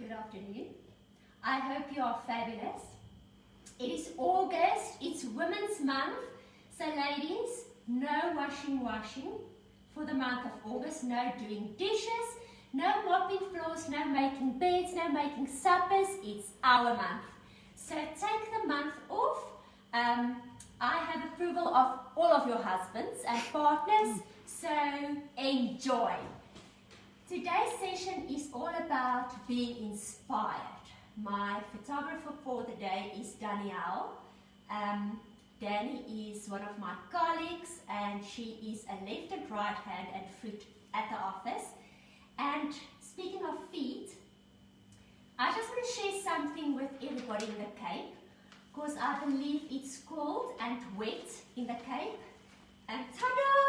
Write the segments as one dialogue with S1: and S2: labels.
S1: good afternoon. I hope you are fabulous. It is August, it's Women's Month, so ladies, no washing for the month of August, no doing dishes, no mopping floors, no making beds, no making suppers, it's our month. So take the month off. I have approval of all of your husbands and partners, so enjoy. Today's session is all about being inspired. My photographer for the day is Danielle. Danny is one of my colleagues and she is a left and right hand and foot at the office. And speaking of feet, I just want to share something with everybody in the Cape, because I believe it's cold and wet in the Cape. And ta-da!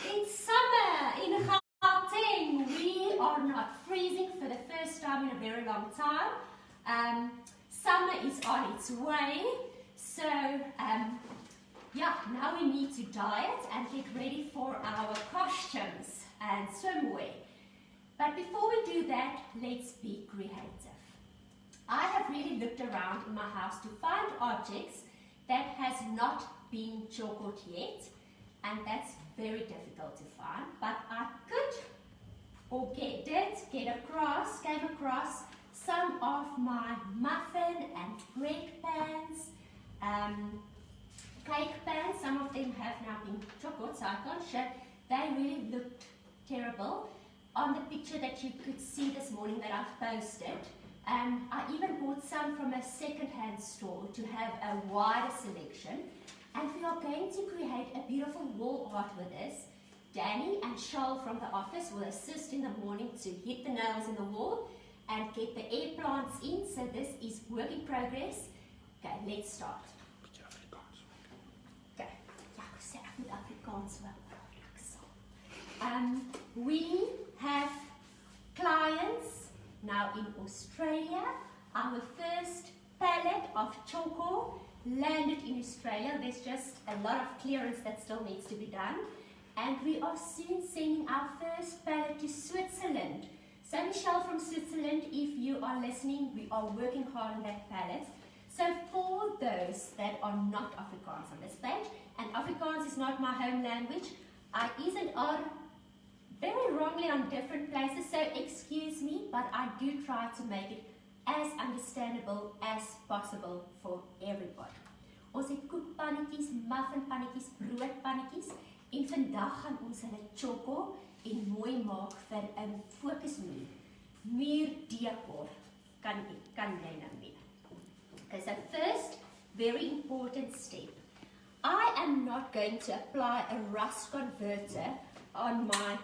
S1: It's summer in Gauteng. We are not freezing for the first time in a very long time. Summer is on its way. So, yeah, now we need to diet and get ready for our costumes and swimwear. But before we do that, let's be creative. I have really looked around in my house to find objects that has not been chocolate yet, and that's very difficult to find, but I came across some of my muffin and bread pans, cake pans. Some of them have now been chocolate, so I can't show. They really looked terrible on the picture that you could see this morning that I've posted. I even bought some from a second-hand store to have a wider selection. And we are going to create a beautiful wall art with this. Danny and Charles from the office will assist in the morning to hit the nails in the wall and get the air plants in. So this is work in progress. Okay, let's start. Okay, we have clients now in Australia. Our first pallet of Tjhoko landed in Australia. There's just a lot of clearance that still needs to be done. And we are soon sending our first pallet to Switzerland. So Michelle from Switzerland, if you are listening, we are working hard on that pallet. So for those that are not Afrikaans on this page, and Afrikaans is not my home language, I isn't on very wrongly on different places, so excuse me, but I do try to make it as understandable as possible for everybody. Ons het koekpannetjies, muffinpannetjies, broodpannetjies en vandag gaan ons hulle Tjhoko en mooi maak vir 'n fokusmuur. Muurdekor kan jy nou mee. Okay, so first, very important step. I am not going to apply a rust converter on my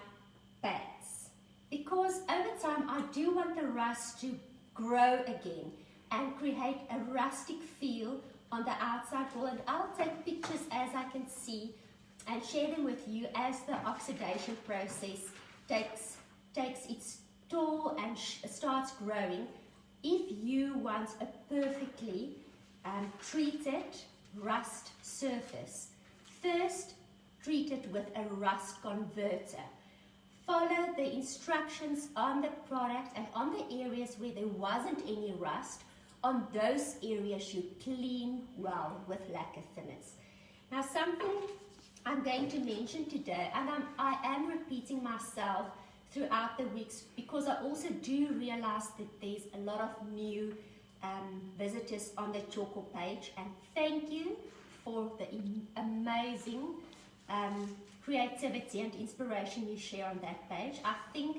S1: pads because over time I do want the rust to grow again and create a rustic feel on the outside wall, and I'll take pictures as I can see and share them with you as the oxidation process takes its toll and starts growing. If you want a perfectly treated rust surface, first treat it with a rust converter. Follow the instructions on the product, and on the areas where there wasn't any rust, on those areas you clean well with lacquer thinners. Now something I'm going to mention today, and I am repeating myself throughout the weeks because I also do realize that there's a lot of new visitors on the Tjhoko page, and thank you for the amazing creativity and inspiration you share on that page. I think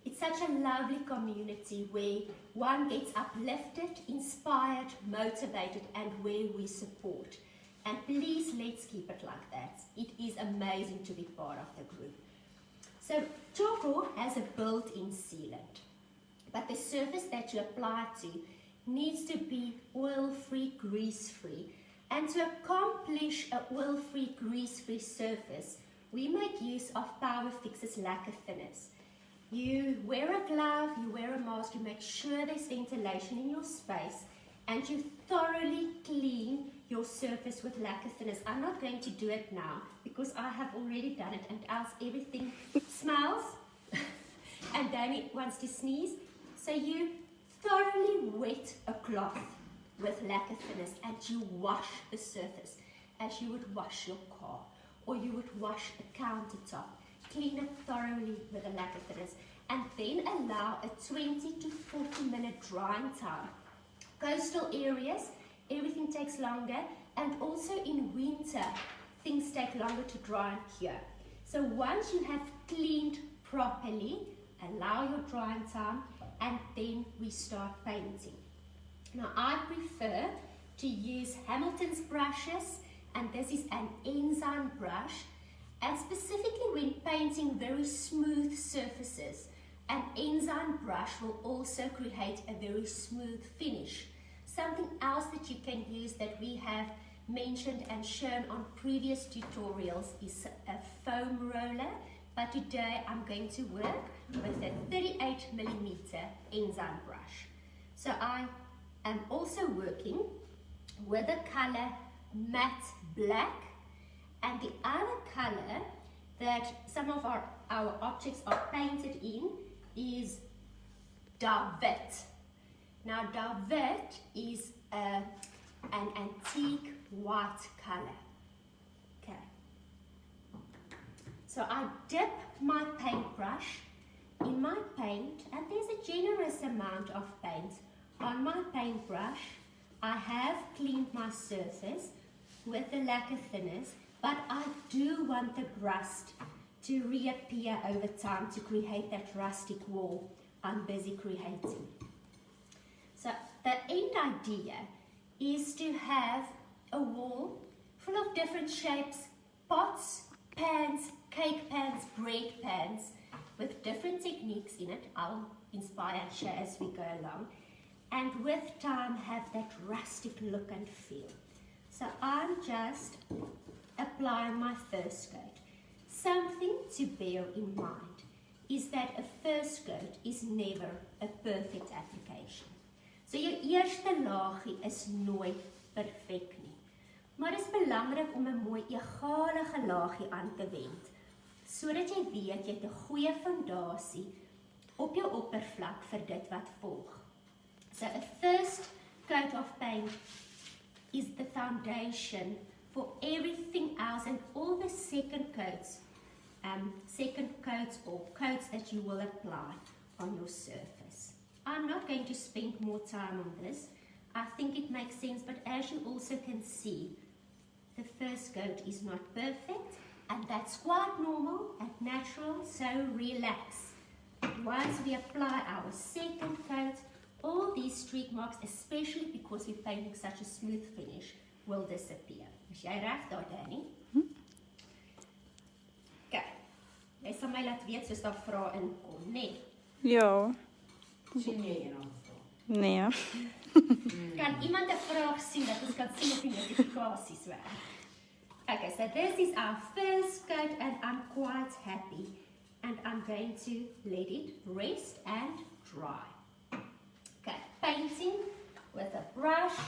S1: it's such a lovely community where one gets uplifted, inspired, motivated, and where we support. And please, let's keep it like that. It is amazing to be part of the group. So Tjhoko has a built-in sealant, but the surface that you apply to needs to be oil-free, grease-free. And to accomplish an oil-free, grease-free surface, we make use of Power Fix's lacquer thinners. You wear a glove, you wear a mask, you make sure there's ventilation in your space, and you thoroughly clean your surface with lacquer thinners. I'm not going to do it now because I have already done it, and else everything smells and Danny wants to sneeze. So you thoroughly wet a cloth with lacquer thinners and you wash the surface as you would wash your car or you would wash a countertop. Clean it thoroughly with the lacquer thinners and then allow a 20 to 40 minute drying time. Coastal areas, everything takes longer, and also in winter, things take longer to dry here. So once you have cleaned properly, allow your drying time, and then we start painting. Now I prefer to use Hamilton's brushes, and this is an enzyme brush, and specifically when painting very smooth surfaces, an enzyme brush will also create a very smooth finish. Something else that you can use that we have mentioned and shown on previous tutorials is a foam roller, but today I'm going to work with a 38mm enzyme brush. So I am also working with the color matte black, and the other color that some of our objects are painted in is David. Now David is an antique white color. Okay. So I dip my paintbrush in my paint, and there's a generous amount of paint on my paintbrush. I have cleaned my surface with the lacquer thinners, but I do want the rust to reappear over time to create that rustic wall I'm busy creating. So the end idea is to have a wall full of different shapes, pots, pans, cake pans, bread pans, with different techniques in it. I'll inspire and share as we go along. And with time have that rustic look and feel. So I'm just applying my first coat. Something to bear in mind is that a first coat is never a perfect application. So jou eerste laagie is nooit perfek nie. Maar dit is belangrik om 'n mooi egalige laagie aan te wend, sodat jy weet jy het 'n goeie fondasie op jou oppervlak vir dit wat volg. So a first coat of paint is the foundation for everything else, and all the second coats or coats that you will apply on your surface. I'm not going to spend more time on this. I think it makes sense, but as you also can see, the first coat is not perfect, and that's quite normal and natural, so relax. Once we apply our second coat, all these streak marks, especially because we're painting such a smooth finish, will disappear. Is jy reg daar, Danny? Okay. Jy sal my laat weet soos daar vrae inkom, né?
S2: Ja.
S3: Sien jy een aanstel?
S2: Nee.
S1: Kan iemand 'n vraag sien dat ons kan sien of die notifikasies werk? Okay, so this is our first coat and I'm quite happy. And I'm going to let it rest and dry. Okay, painting with a brush.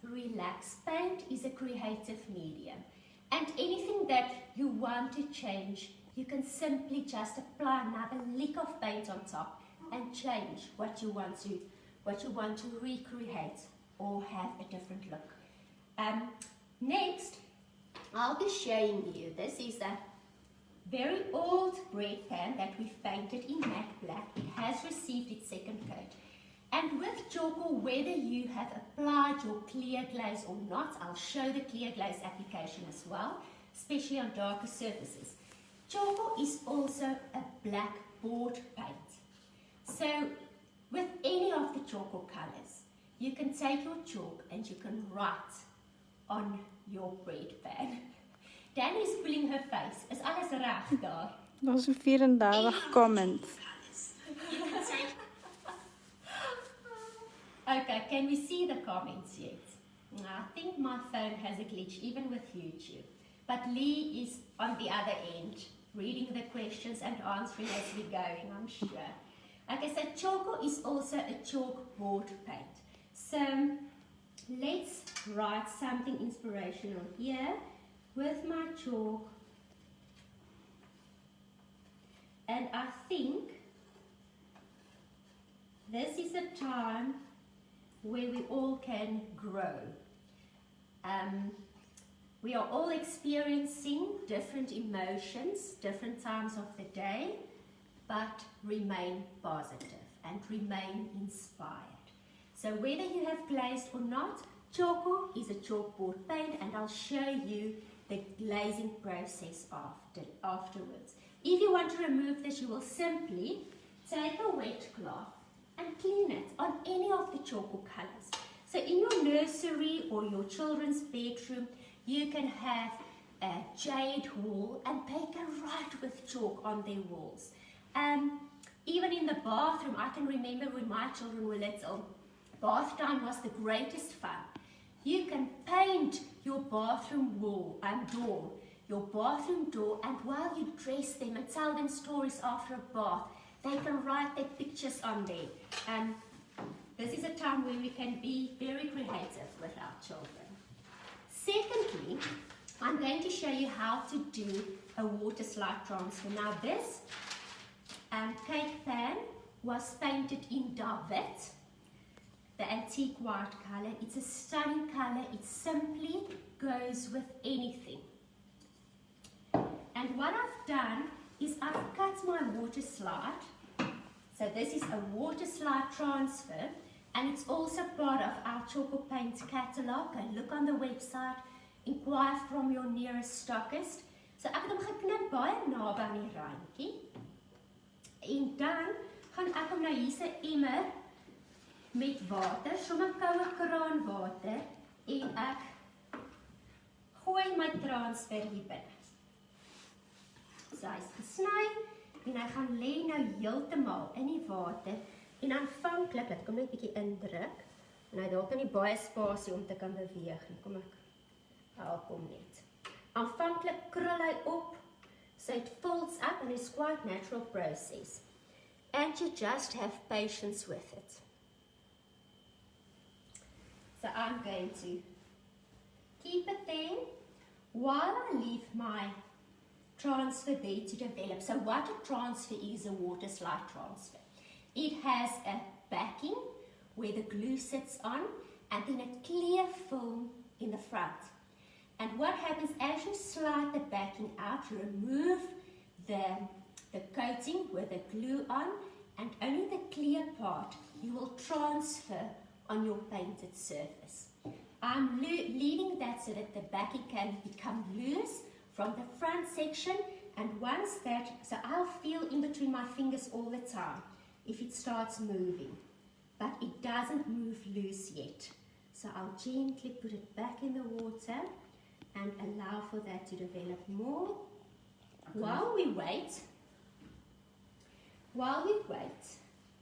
S1: Relax. Paint is a creative medium. And anything that you want to change, you can simply just apply another lick of paint on top and change what you want to recreate or have a different look. Next, I'll be showing you, this is a very old bread pan that we've painted in matte black. It has received its second coat. And with Tjhoko, whether you have applied your clear glaze or not, I'll show the clear glaze application as well, especially on darker surfaces. Tjhoko is also a black board paint. So with any of the Tjhoko colors, you can take your chalk and you can write on your bread pan. Danny's pulling her face. Is alles reg daar?
S2: Daar's 34 comments.
S1: Okay, can we see the comments yet? I think my phone has a glitch, even with YouTube. But Lee is on the other end, reading the questions and answering as we're going, I'm sure. Okay, so Tjhoko is also a chalkboard paint. So let's write something inspirational here with my chalk. And I think this is a time where we all can grow. We are all experiencing different emotions, different times of the day, but remain positive and remain inspired. So whether you have glazed or not, Tjhoko is a chalkboard paint, and I'll show you the glazing process afterwards. If you want to remove this, you will simply take a wet cloth and clean it on any of the Tjhoko colors. So in your nursery or your children's bedroom, you can have a jade wall and they can write with chalk on their walls. Even in the bathroom, I can remember when my children were little, bath time was the greatest fun. You can paint your bathroom wall and door, your bathroom door, and while you dress them and tell them stories after a bath, they can write their pictures on there. This is a time where we can be very creative with our children. Secondly, I'm going to show you how to do a water slide transfer. Now this cake pan was painted in David, the antique white color. It's a stunning color. It simply goes with anything. And what I've done is I've cut my water slide. So this is a water slide transfer, and it's also part of our Tjhoko Paint catalogue. And look on the website, inquire from your nearest stockist. So ek het hom geknip baie naby aan die randjie. En dan gaan ek hom nou hier's 'n emmer met water, sommer koue kraanwater, en ek gooi my transfer hier binne. So hy's gesny en hy gaan lê nou heeltemal in die water, en aanvanklik, laat kom net 'n bietjie indruk, en hy dalk nie baie spasie om te kan beweeg nie. Kom ek help hom net. Aanvanklik krul hy op, so it folds up, and it's quite natural process. And you just have patience with it. So I'm going to keep it there while I leave my transfer there to develop. So what a transfer is, a water slide transfer. It has a backing where the glue sits on, and then a clear film in the front. And what happens as you slide the backing out, you remove the coating with the glue on, and only the clear part you will transfer on your painted surface. I'm leaving that so that the backing can become loose from the front section, and once that, so I'll feel in between my fingers all the time if it starts moving, but it doesn't move loose yet. So I'll gently put it back in the water and allow for that to develop more. Okay. While we wait,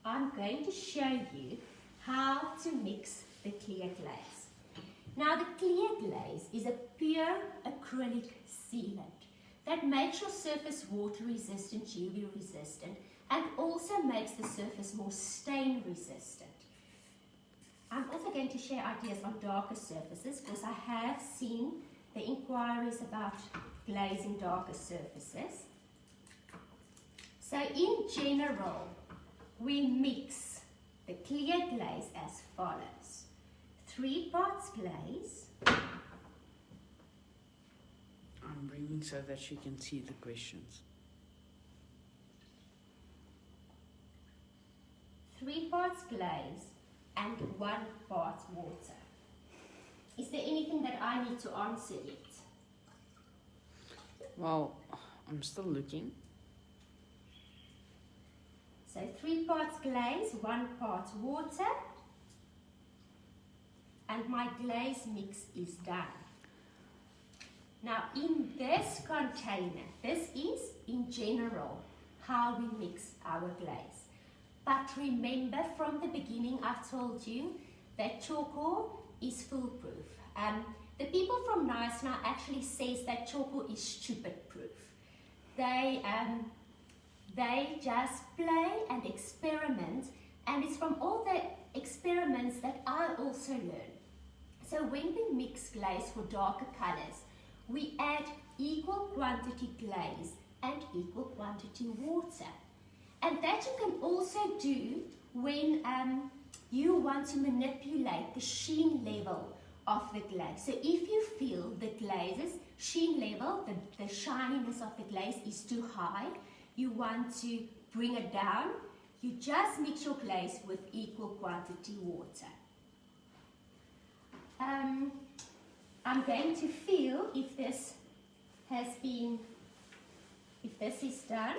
S1: I'm going to show you how to mix the clear glaze. Now the clear glaze is a pure acrylic sealant that makes your surface water resistant, UV resistant, and also makes the surface more stain resistant. I'm also going to share ideas on darker surfaces because I have seen the inquiries about glazing darker surfaces. So in general, we mix the clear glaze as follows. 3 parts glaze.
S3: I'm bringing so that you can see the questions.
S1: 3 parts glaze and 1 part water. Is there anything that I need to answer yet?
S3: Well, I'm still looking.
S1: So 3 parts glaze, 1 part water, and my glaze mix is done. Now in this container, this is in general how we mix our glaze. But remember, from the beginning I told you that Tjhoko is foolproof. The people from Knysna actually says that Tjhoko is stupid proof. They just play and experiment, and it's from all the experiments that I also learn. So when we mix glaze for darker colors, we add equal quantity glaze and equal quantity water. And that you can also do when you want to manipulate the sheen level of the glaze. So if you feel the glaze's sheen level, the shininess of the glaze is too high, you want to bring it down, you just mix your glaze with equal quantity water. I'm going to feel if this is done.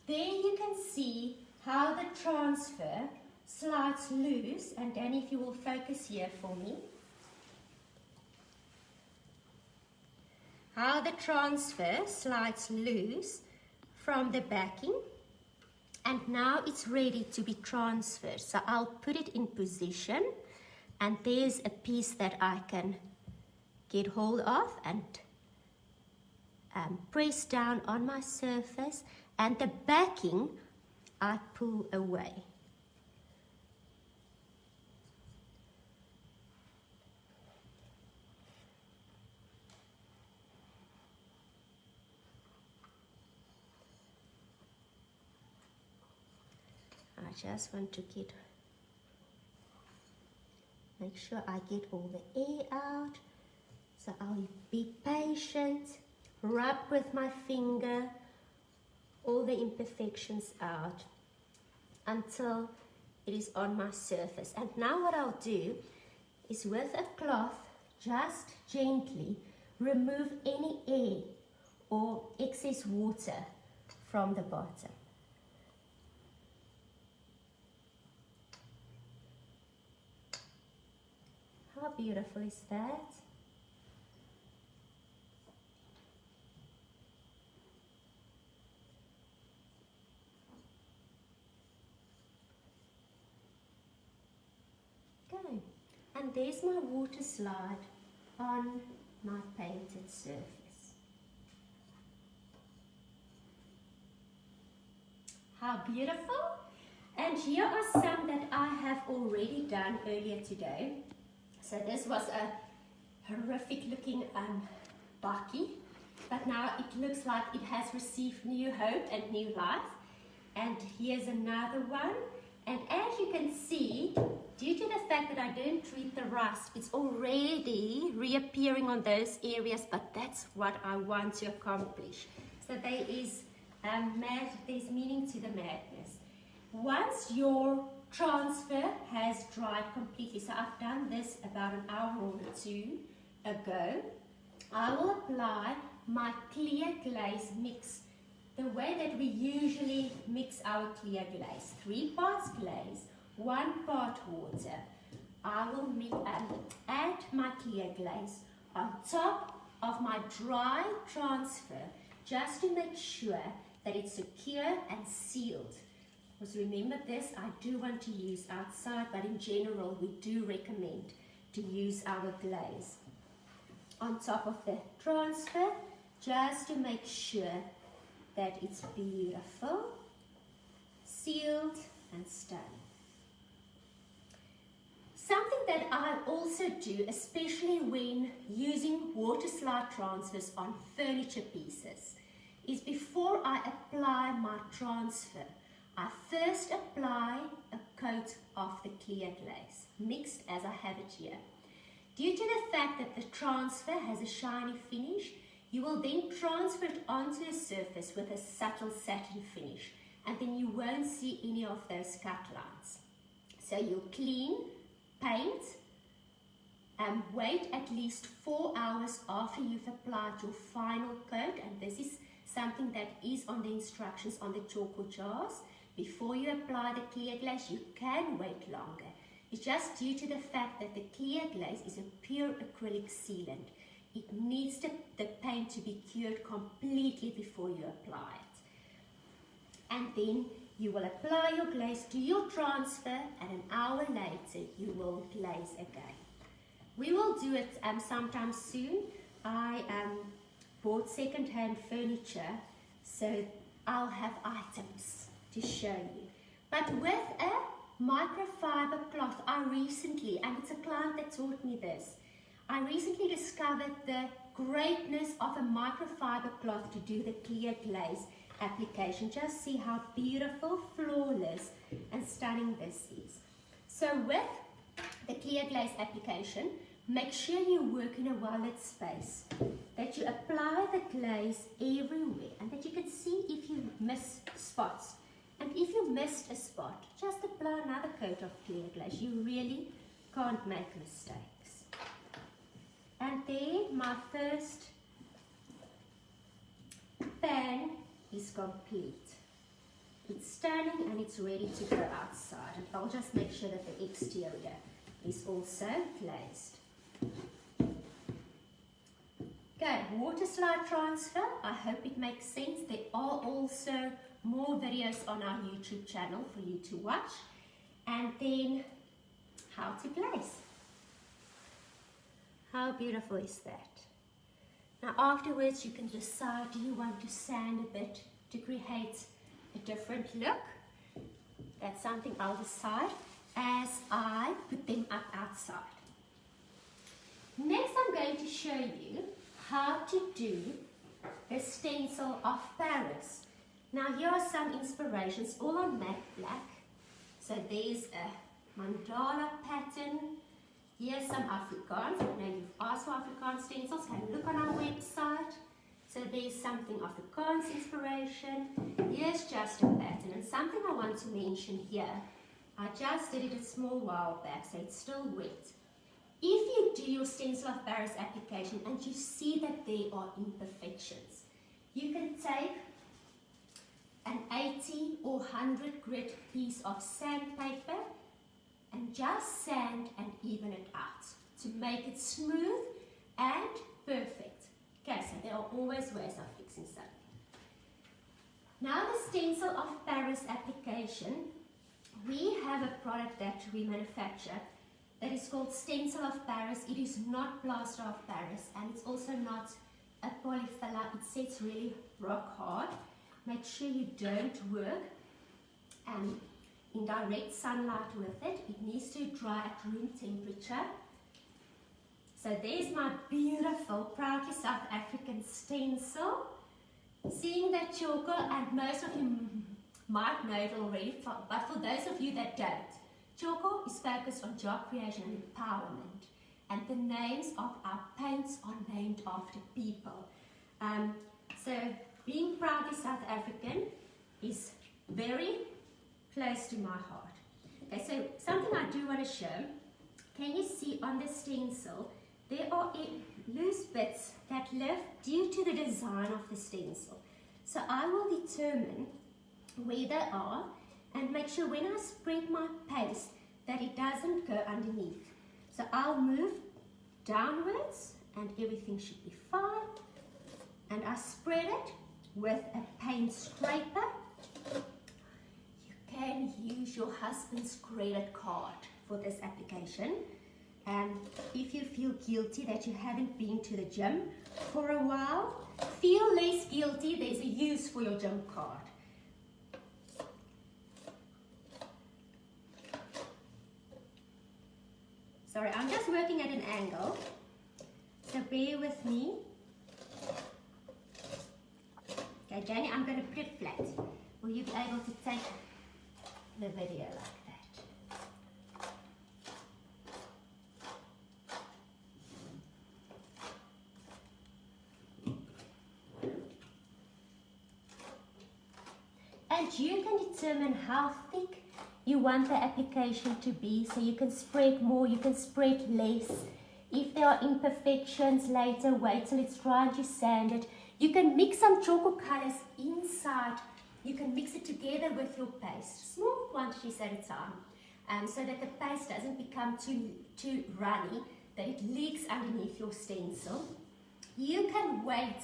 S1: There you can see how the transfer slides loose, and then if you will focus here for me, how the transfer slides loose from the backing, and now it's ready to be transferred. So I'll put it in position, and there's a piece that I can get hold of and press down on my surface, and the backing I pull away. I just want to make sure I get all the air out. So I'll be patient, rub with my finger all the imperfections out until it is on my surface. And now what I'll do is with a cloth, just gently remove any air or excess water from the bottom. How beautiful is that? Okay, and there's my water slide on my painted surface. How beautiful! And here are some that I have already done earlier today. So this was a horrific looking bakkie, but now it looks like it has received new hope and new life. And here's another one. And as you can see, due to the fact that I didn't treat the rust, it's already reappearing on those areas, but that's what I want to accomplish. So there is there's meaning to the madness. Once your transfer has dried completely, so I've done this about an hour or two ago, I will apply my clear glaze mix the way that we usually mix our clear glaze. 3 parts glaze, 1 part water. I will add my clear glaze on top of my dry transfer, just to make sure that it's secure and sealed. Because remember this, I do want to use outside, but in general we do recommend to use our glaze on top of the transfer, just to make sure that it's beautiful, sealed and stunning. Something that I also do, especially when using water slide transfers on furniture pieces, is before I apply my transfer, I first apply a coat of the clear glaze, mixed as I have it here. Due to the fact that the transfer has a shiny finish, you will then transfer it onto a surface with a subtle satin finish, and then you won't see any of those cut lines. So you'll clean, paint, and wait at least 4 hours after you've applied your final coat, and this is something that is on the instructions on the Tjhoko jars. Before you apply the clear glaze, you can wait longer. It's just due to the fact that the clear glaze is a pure acrylic sealant. It needs the paint to be cured completely before you apply it. And then you will apply your glaze to your transfer, and an hour later you will glaze again. We will do it sometime soon. I bought second-hand furniture, so I'll have items to show you. But with a microfiber cloth, I recently, and it's a client that taught me this, I recently discovered the greatness of a microfiber cloth to do the clear glaze. application. Just see how beautiful, flawless and stunning this is. So with the clear glaze application, make sure you work in a well-lit space, that you apply the glaze everywhere and that you can see if you miss spots. And if you missed a spot, just apply another coat of clear glaze. You really can't make mistakes. And then my first pan is complete. It's stunning and it's ready to go outside. And I'll just make sure that the exterior is also glazed. Okay, water slide transfer. I hope it makes sense. There are also more videos on our YouTube channel for you to watch. And then how to glaze. How beautiful is that? Now afterwards you can decide, do you want to sand a bit to create a different look? That's something I'll decide as I put them up outside. Next I'm going to show you how to do a stencil of Paris. Now here are some inspirations, all on matte black. So there's a mandala pattern. Here's some Afrikaans. Now you've asked for Afrikaans stencils, have a look on our website. So there's something Afrikaans inspiration. Here's just a pattern, and something I want to mention here. I just did it a small while back, so it's still wet. If you do your stencil of Paris application and you see that there are imperfections, you can take an 80 or 100 grit piece of sandpaper and just sand and even it out to make it smooth and perfect. Okay, so there are always ways of fixing something. Now the stencil of Paris application, we have a product that we manufacture that is called Stencil of Paris. It is not plaster of Paris and it's also not a polyfiller. It sets really rock hard. Make sure you don't work in direct sunlight with it. It needs to dry at room temperature. So there's my beautiful, proudly South African stencil. Seeing that Tjhoko, and most of you might know it already, but for those of you that don't, Tjhoko is focused on job creation and empowerment. And the names of our paints are named after people. So being proudly South African is very close to my heart. Okay, so something I do want to show. Can you see on the stencil, there are loose bits that live due to the design of the stencil. So I will determine where they are and make sure when I spread my paste that it doesn't go underneath. So I'll move downwards and everything should be fine. And I spread it with a paint scraper. You can use your husband's credit card for this application. And if you feel guilty that you haven't been to the gym for a while, feel less guilty. There's a use for your gym card. Sorry, I'm just working at an angle, so bear with me. Okay, Janie, I'm going to put it flat. Will you be able to take the video like that? And you can determine how thick you want the application to be, so you can spread more, you can spread less. If there are imperfections later, wait till it's dry and you sand it. You can mix some Tjhoko colors inside. You can mix it together with your paste, small quantities at a time, so that the paste doesn't become too runny, that it leaks underneath your stencil. You can wait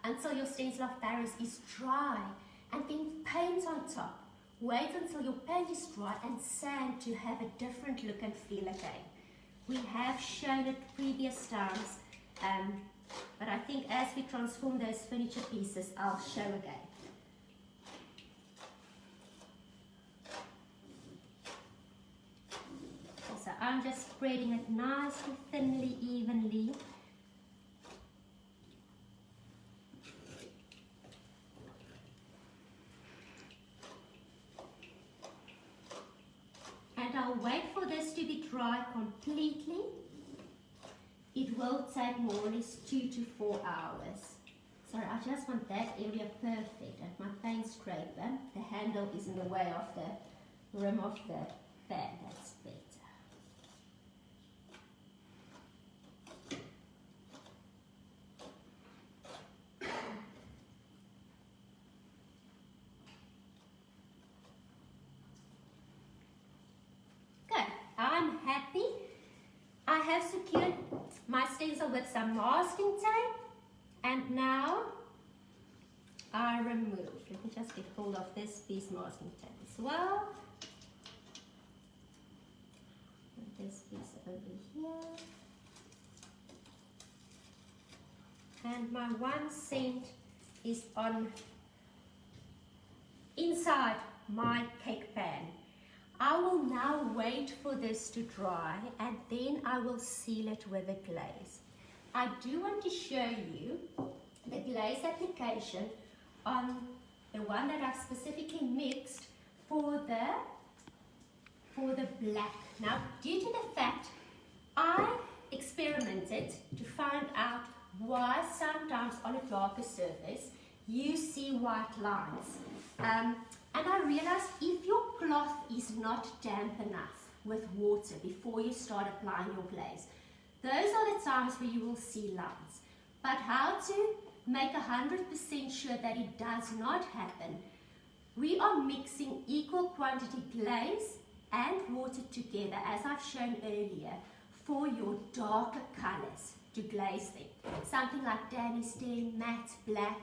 S1: until your stencil of Paris is dry and then paint on top. Wait until your paint is dry and sand to have a different look and feel again. We have shown it previous times, but I think as we transform those furniture pieces, I'll show again. So I'm just spreading it nicely, thinly, evenly. I'll wait for this to be dry completely. It will take more or less 2 to 4 hours. Sorry, I just want that area perfect. And my paint scraper, the handle is in the way of the rim of the pan. That's better. I'm happy. I have secured my stencil with some masking tape, and now I remove. Let me just get hold of this piece masking tape as well. And this piece over here. And my 1 cent is on inside my cake pan. I will now wait for this to dry, and then I will seal it with a glaze. I do want to show you the glaze application on the one that I've specifically mixed for the black. Now, due to the fact I experimented to find out why sometimes on a darker surface you see white lines. And I realized if your cloth is not damp enough with water before you start applying your glaze, those are the times where you will see lines. But how to make 100% sure that it does not happen, we are mixing equal quantity glaze and water together, as I've shown earlier, for your darker colors to glaze them. Something like Danny's Den, matte black,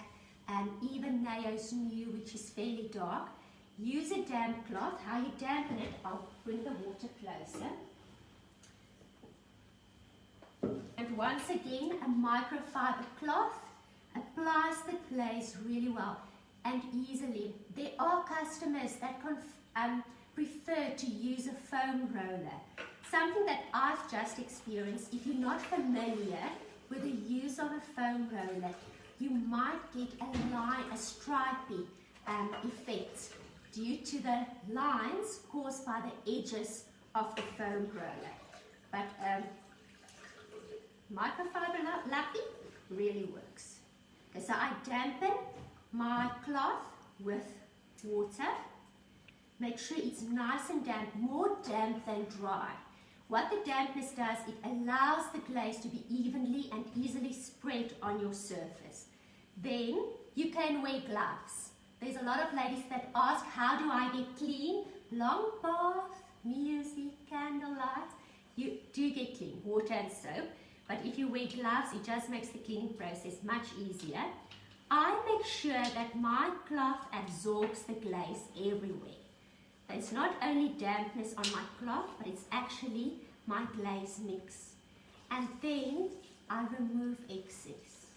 S1: and even Nao's New, which is fairly dark. Use a damp cloth. How you dampen it, I'll bring the water closer. And once again, a microfiber cloth applies the glaze really well and easily. There are customers that prefer to use a foam roller. Something that I've just experienced. If you're not familiar with the use of a foam roller, you might get a stripy effect due to the lines caused by the edges of the foam roller. But microfiber lappy really works. Okay, so I dampen my cloth with water. Make sure it's nice and damp, more damp than dry. What the dampness does, it allows the glaze to be evenly and easily spread on your surface. Then you can wear gloves. There's a lot of ladies that ask, how do I get clean? Long bath, music, candlelight. You do get clean, water and soap. But if you wear gloves, it just makes the cleaning process much easier. I make sure that my cloth absorbs the glaze everywhere. It's not only dampness on my cloth, but it's actually my glaze mix. And then I remove excess.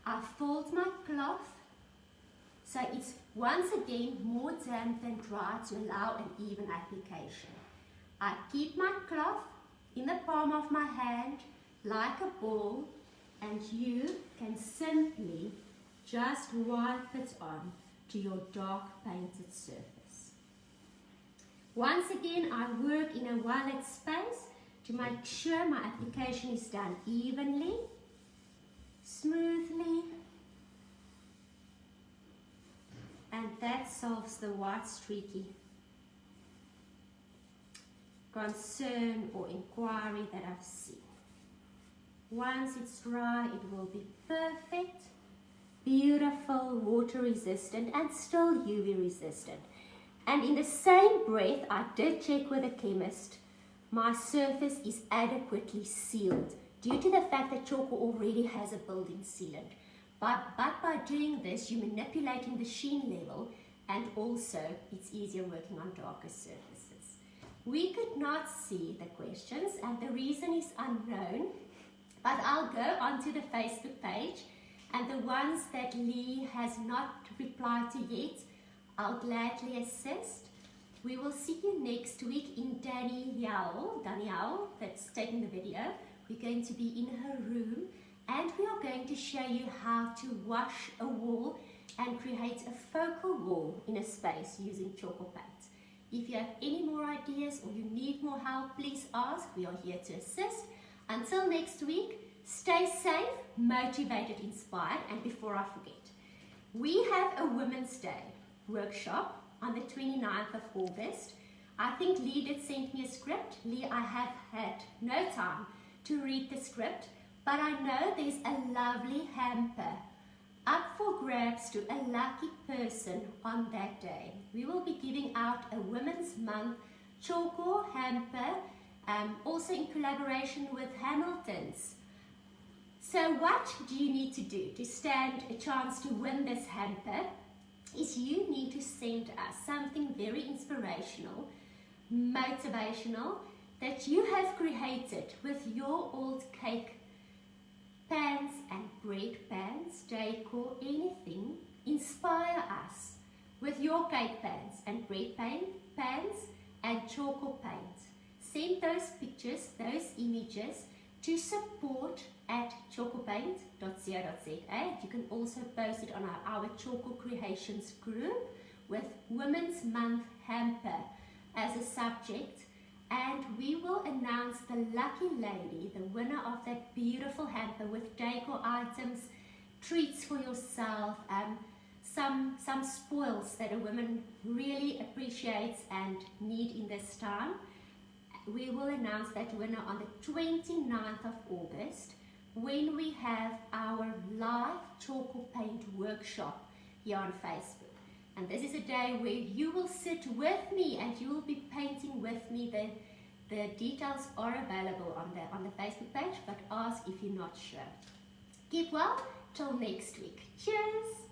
S1: I fold my cloth so it's once again more damp than dry to allow an even application. I keep my cloth in the palm of my hand like a ball, and you can simply just wipe it on to your dark painted surface. Once again, I work in a wallet space to make sure my application is done evenly, smoothly, and that solves the white streaky concern or inquiry that I've seen. Once it's dry, it will be perfect, beautiful, water resistant, and still UV resistant. And in the same breath, I did check with a chemist, my surface is adequately sealed due to the fact that Tjhoko already has a built-in sealant. But by doing this, you're manipulating the sheen level, and also it's easier working on darker surfaces. We could not see the questions, and the reason is unknown, but I'll go onto the Facebook page, and the ones that Lee has not replied to yet, I'll gladly assist. We will see you next week in Danielle, that's taking the video. We're going to be in her room, and we are going to show you how to wash a wall and create a focal wall in a space using Tjhoko paint. If you have any more ideas or you need more help, please ask. We are here to assist. Until next week, stay safe, motivated, inspired, and before I forget, we have a Women's Day workshop on the 29th of August. I think Lee did send me a script. Lee, I have had no time to read the script, but I know there's a lovely hamper up for grabs to a lucky person on that day. We will be giving out a Women's Month Tjhoko hamper, also in collaboration with Hamilton's. So what do you need to do to stand a chance to win this hamper? Is you need to send us something very inspirational, motivational, that you have created with your old cake pans and bread pans, decor, anything. Inspire us with your cake pans and bread pans and Tjhoko paint. Send those pictures, those images to support@tjokopaint.co.za. You can also post it on our Tjhoko Creations group with Women's Month hamper as a subject, and we will announce the lucky lady, the winner of that beautiful hamper with decor items, treats for yourself, some spoils that a woman really appreciates and need in this time. We will announce that winner on the 29th of August when we have our live Tjhoko paint workshop here on Facebook. And this is a day where you will sit with me and you will be painting with me. The details are available on the Facebook page, but ask if you're not sure. Keep well, till next week. Cheers!